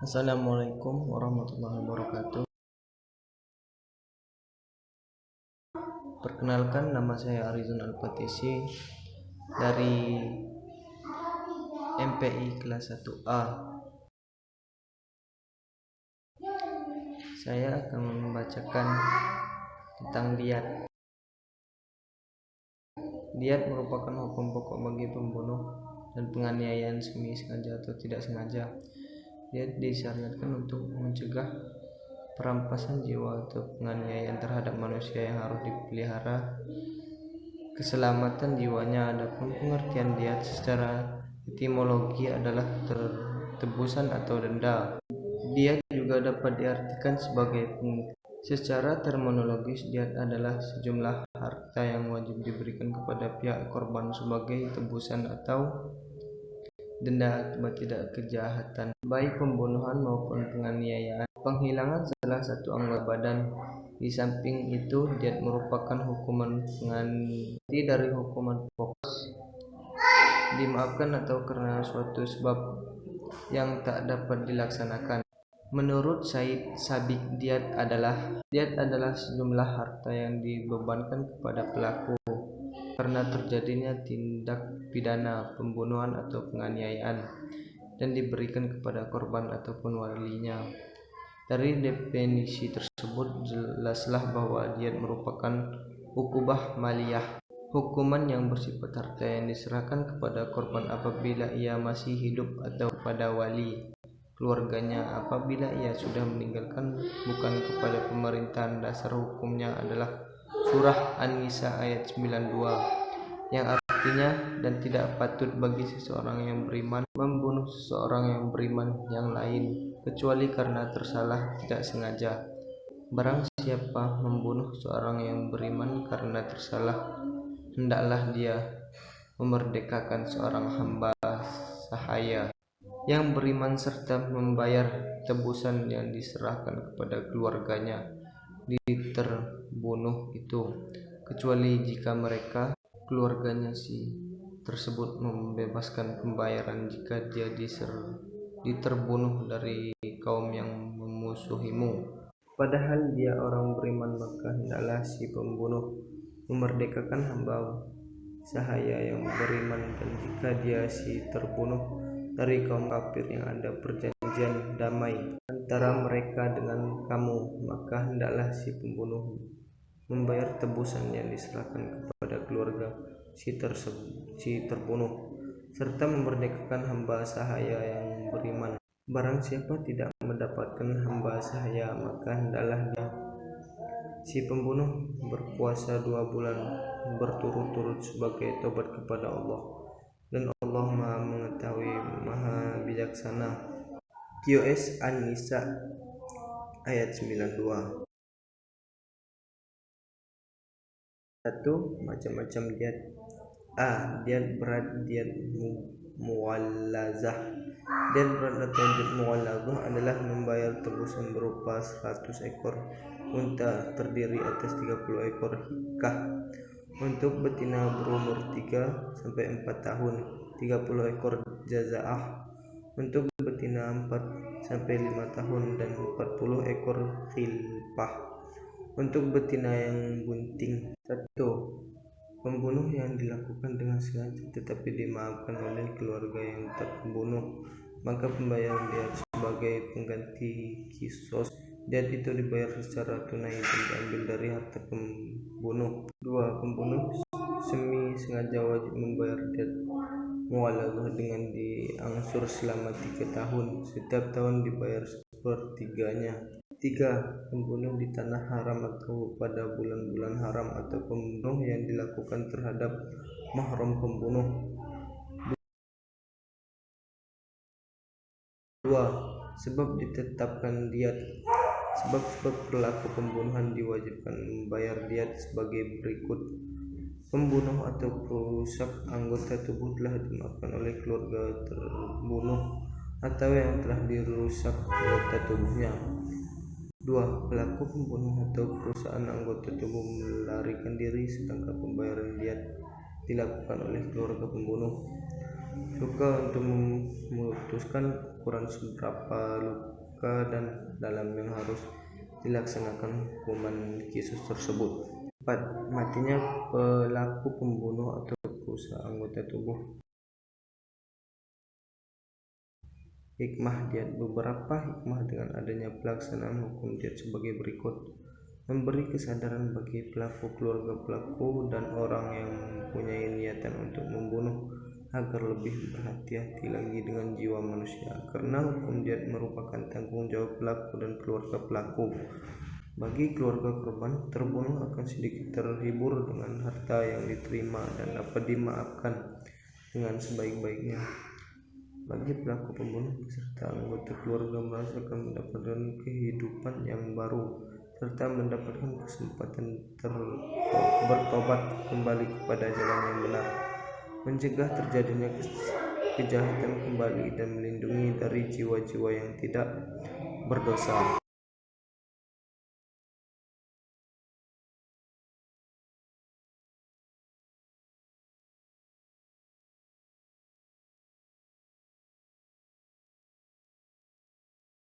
Assalamualaikum warahmatullahi wabarakatuh. Perkenalkan, nama saya Arizon Al-Fatisi dari MPI kelas 1A. Saya akan membacakan tentang diat. Diat merupakan hukum pokok bagi pembunuh dan penganiayaan semi sengaja atau tidak sengaja. Diat disyariatkan untuk mencegah perampasan jiwa atau penganiayaan terhadap manusia yang harus dipelihara keselamatan jiwanya. Adapun pengertian diat secara etimologi adalah tebusan atau denda. Diat juga dapat diartikan sebagai secara terminologis, diat adalah sejumlah harta yang wajib diberikan kepada pihak korban sebagai tebusan atau denda akibat tidak kejahatan, baik pembunuhan maupun penganiayaan, penghilangan salah satu anggota badan. Di samping itu, diat merupakan hukuman pengganti dari hukuman pokok, dimaafkan atau karena suatu sebab yang tak dapat dilaksanakan. Menurut Said Sabiq, diat adalah sejumlah harta yang dibebankan kepada pelaku karena terjadinya tindak pidana pembunuhan atau penganiayaan dan diberikan kepada korban ataupun walinya. Dari definisi tersebut jelaslah bahwa diat merupakan ukubah maliyah, hukuman yang bersifat harta yang diserahkan kepada korban apabila ia masih hidup atau kepada wali keluarganya apabila ia sudah meninggalkan, bukan kepada pemerintahan. Dasar hukumnya adalah Surah An-Nisa ayat 92 yang artinya, dan tidak patut bagi seseorang yang beriman membunuh seseorang yang beriman yang lain kecuali karena tersalah tidak sengaja. Barang siapa membunuh seorang yang beriman karena tersalah, hendaklah dia memerdekakan seorang hamba sahaya yang beriman serta membayar tebusan yang diserahkan kepada keluarganya di terbunuh itu, kecuali jika mereka keluarganya si tersebut membebaskan pembayaran jika dia diterbunuh dari kaum yang memusuhimu. Padahal dia orang beriman, maka hendaklah si pembunuh memerdekakan hamba sahaya yang beriman, dan jika dia si terbunuh dari kaum kafir yang ada perjanjian damai antara mereka dengan kamu, maka hendaklah si pembunuh membayar tebusan yang diserahkan kepada keluarga si terbunuh serta memerdekakan hamba sahaya yang beriman. Barang siapa tidak mendapatkan hamba sahaya, maka hendaklah dia si pembunuh berpuasa 2 bulan berturut-turut sebagai tobat kepada Allah, dan Allah Maha Mengetahui, Maha Bijaksana. QS An-Nisa ayat 92. 1. Macam-macam diat. A. Diat berat, diat muwallazah. Diat berat atau diat muwallazah adalah membayar tebusan berupa 100 ekor unta terdiri atas 30 ekor hikah untuk betina berumur 3-4 tahun, 30 ekor jazaah untuk betina 4-5 tahun, dan 40 ekor khilpah untuk betina yang bunting. 1. Pembunuh yang dilakukan dengan sengaja tetapi dimaafkan oleh keluarga yang terbunuh, maka pembayaran diat sebagai pengganti kisos. Diat itu dibayar secara tunai dan diambil dari harta pembunuh. 2. Pembunuh semi sengaja wajib membayar diat muwallazah dengan diangsur selama 3 tahun, setiap tahun dibayar sepertiganya. 3. Pembunuh di tanah haram atau pada bulan-bulan haram, atau pembunuh yang dilakukan terhadap mahram pembunuh. 2. Sebab ditetapkan diat. Sebab-sebab perilaku pembunuhan diwajibkan membayar diat sebagai berikut. Pembunuh atau perusak anggota tubuh telah dimaafkan oleh keluarga terbunuh atau yang telah dirusak anggota tubuhnya. 2. Pelaku pembunuh atau perusakan anggota tubuh melarikan diri sedangkan pembayaran diat dilakukan oleh keluarga pembunuh. Suka untuk memutuskan ukuran seberapa luka dan dalam yang harus dilaksanakan hukuman kisus tersebut. 4. Matinya pelaku pembunuh atau perusak anggota tubuh. Hikmah diat. Beberapa hikmah dengan adanya pelaksanaan hukum diat sebagai berikut: memberi kesadaran bagi pelaku, keluarga pelaku, dan orang yang mempunyai niatan untuk membunuh agar lebih berhati-hati lagi dengan jiwa manusia, karena hukum diat merupakan tanggung jawab pelaku dan keluarga pelaku. Bagi keluarga korban, terbunuh akan sedikit terhibur dengan harta yang diterima dan dapat dimaafkan dengan sebaik-baiknya. Bagi pelaku pembunuh beserta anggota keluarga merasakan mendapatkan kehidupan yang baru serta mendapatkan kesempatan bertobat kembali kepada jalan yang benar, mencegah terjadinya kejahatan kembali, dan melindungi dari jiwa-jiwa yang tidak berdosa.